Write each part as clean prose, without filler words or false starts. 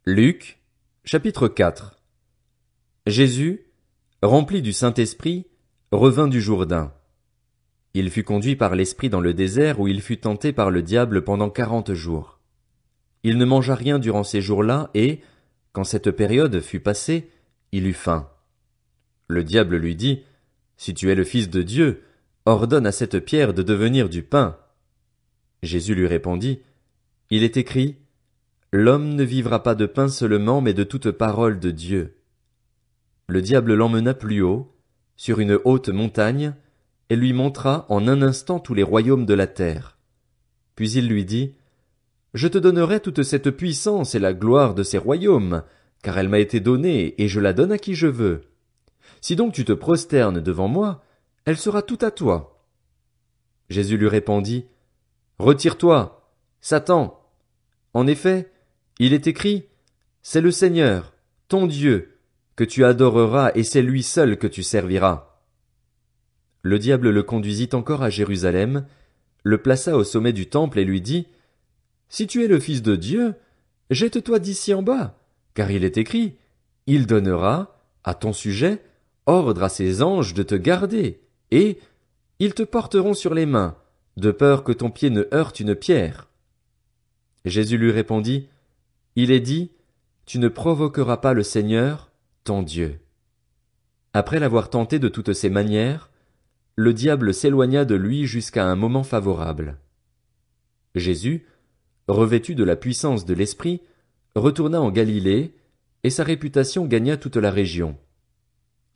Luc, chapitre 4. Jésus, rempli du Saint-Esprit, revint du Jourdain. Il fut conduit par l'Esprit dans le désert où il fut tenté par le diable pendant 40 jours. Il ne mangea rien durant ces jours-là et, quand cette période fut passée, il eut faim. Le diable lui dit, Si tu es le Fils de Dieu, ordonne à cette pierre de devenir du pain. Jésus lui répondit, Il est écrit, L'homme ne vivra pas de pain seulement, mais de toute parole de Dieu. Le diable l'emmena plus haut, sur une haute montagne, et lui montra en un instant tous les royaumes de la terre. Puis il lui dit, Je te donnerai toute cette puissance et la gloire de ces royaumes, car elle m'a été donnée, et je la donne à qui je veux. Si donc tu te prosternes devant moi, elle sera toute à toi. Jésus lui répondit, Retire-toi, Satan. En effet, il est écrit, C'est le Seigneur, ton Dieu, que tu adoreras et c'est lui seul que tu serviras. Le diable le conduisit encore à Jérusalem, le plaça au sommet du temple et lui dit, Si tu es le Fils de Dieu, jette-toi d'ici en bas, car il est écrit, Il donnera, à ton sujet, ordre à ses anges de te garder, et ils te porteront sur les mains, de peur que ton pied ne heurte une pierre. Jésus lui répondit, Il est dit, Tu ne provoqueras pas le Seigneur, ton Dieu. Après l'avoir tenté de toutes ses manières, le diable s'éloigna de lui jusqu'à un moment favorable. Jésus, revêtu de la puissance de l'Esprit, retourna en Galilée, et sa réputation gagna toute la région.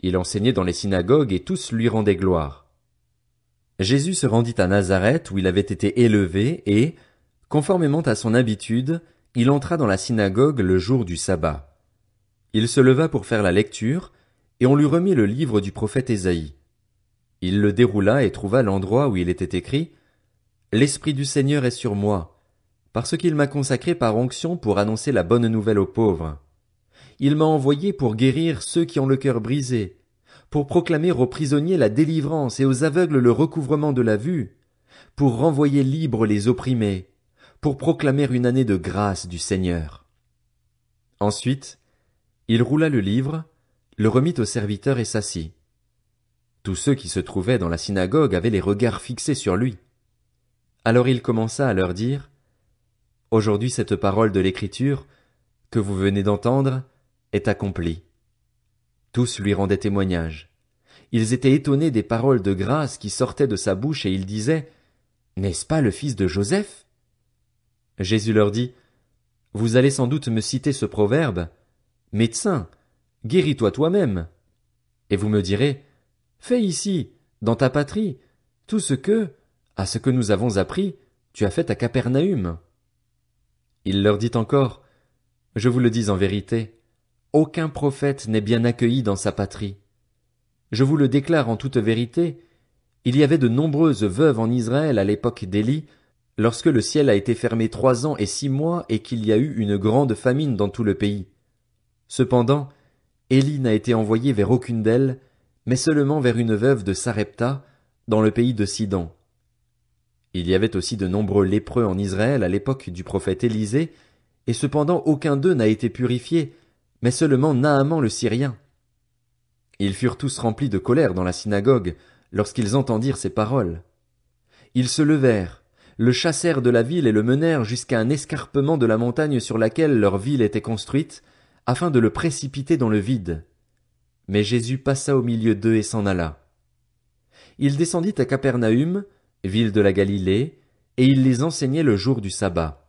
Il enseignait dans les synagogues et tous lui rendaient gloire. Jésus se rendit à Nazareth où il avait été élevé et, conformément à son habitude, il entra dans la synagogue le jour du sabbat. Il se leva pour faire la lecture, et on lui remit le livre du prophète Ésaïe. Il le déroula et trouva l'endroit où il était écrit « L'Esprit du Seigneur est sur moi, parce qu'il m'a consacré par onction pour annoncer la bonne nouvelle aux pauvres. Il m'a envoyé pour guérir ceux qui ont le cœur brisé, pour proclamer aux prisonniers la délivrance et aux aveugles le recouvrement de la vue, pour renvoyer libres les opprimés, pour proclamer une année de grâce du Seigneur. » Ensuite, il roula le livre, le remit au serviteur et s'assit. Tous ceux qui se trouvaient dans la synagogue avaient les regards fixés sur lui. Alors il commença à leur dire, « Aujourd'hui cette parole de l'Écriture, que vous venez d'entendre, est accomplie. » Tous lui rendaient témoignage. Ils étaient étonnés des paroles de grâce qui sortaient de sa bouche et ils disaient, « N'est-ce pas le fils de Joseph ?» Jésus leur dit, « Vous allez sans doute me citer ce proverbe, « Médecin, guéris-toi toi-même. » Et vous me direz, « Fais ici, dans ta patrie, tout ce que, à ce que nous avons appris, tu as fait à Capernaüm. » Il leur dit encore, « Je vous le dis en vérité, aucun prophète n'est bien accueilli dans sa patrie. Je vous le déclare en toute vérité, il y avait de nombreuses veuves en Israël à l'époque d'Élie, lorsque le ciel a été fermé 3 ans et 6 mois et qu'il y a eu une grande famine dans tout le pays. Cependant, Élie n'a été envoyé vers aucune d'elles, mais seulement vers une veuve de Sarepta, dans le pays de Sidon. Il y avait aussi de nombreux lépreux en Israël à l'époque du prophète Élisée, et cependant aucun d'eux n'a été purifié, mais seulement Naaman le Syrien. Ils furent tous remplis de colère dans la synagogue, lorsqu'ils entendirent ces paroles. Ils se levèrent, le chassèrent de la ville et le menèrent jusqu'à un escarpement de la montagne sur laquelle leur ville était construite, afin de le précipiter dans le vide. Mais Jésus passa au milieu d'eux et s'en alla. Il descendit à Capernaüm, ville de la Galilée, et il les enseignait le jour du sabbat.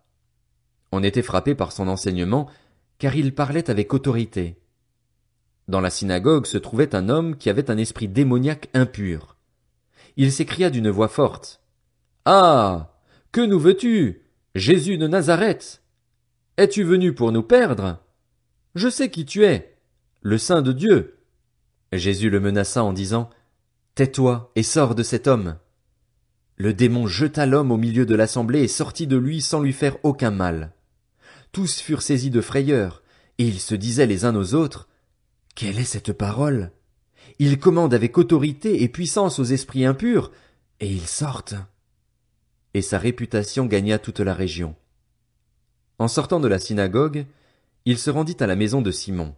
On était frappé par son enseignement, car il parlait avec autorité. Dans la synagogue se trouvait un homme qui avait un esprit démoniaque impur. Il s'écria d'une voix forte, « Ah! Que nous veux-tu, Jésus de Nazareth? Es-tu venu pour nous perdre? Je sais qui tu es, le Saint de Dieu. » Jésus le menaça en disant, « Tais-toi et sors de cet homme. » Le démon jeta l'homme au milieu de l'assemblée et sortit de lui sans lui faire aucun mal. Tous furent saisis de frayeur, et ils se disaient les uns aux autres, « Quelle est cette parole? Il commande avec autorité et puissance aux esprits impurs, et ils sortent. » Et sa réputation gagna toute la région. En sortant de la synagogue, il se rendit à la maison de Simon.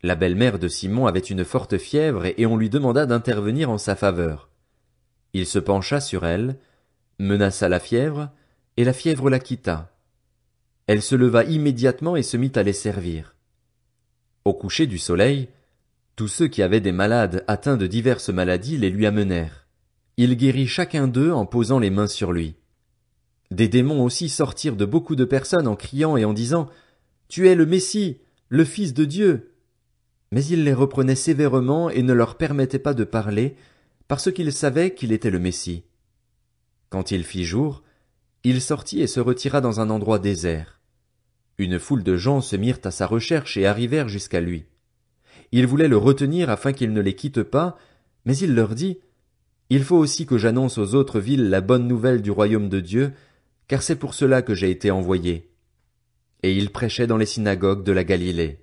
La belle-mère de Simon avait une forte fièvre et on lui demanda d'intervenir en sa faveur. Il se pencha sur elle, menaça la fièvre, et la fièvre la quitta. Elle se leva immédiatement et se mit à les servir. Au coucher du soleil, tous ceux qui avaient des malades atteints de diverses maladies les lui amenèrent. Il guérit chacun d'eux en posant les mains sur lui. Des démons aussi sortirent de beaucoup de personnes en criant et en disant « Tu es le Messie, le Fils de Dieu !» Mais il les reprenait sévèrement et ne leur permettait pas de parler, parce qu'ils savaient qu'il était le Messie. Quand il fit jour, il sortit et se retira dans un endroit désert. Une foule de gens se mirent à sa recherche et arrivèrent jusqu'à lui. Ils voulaient le retenir afin qu'il ne les quitte pas, mais il leur dit « Il faut aussi que j'annonce aux autres villes la bonne nouvelle du royaume de Dieu, car c'est pour cela que j'ai été envoyé. » Et il prêchait dans les synagogues de la Galilée.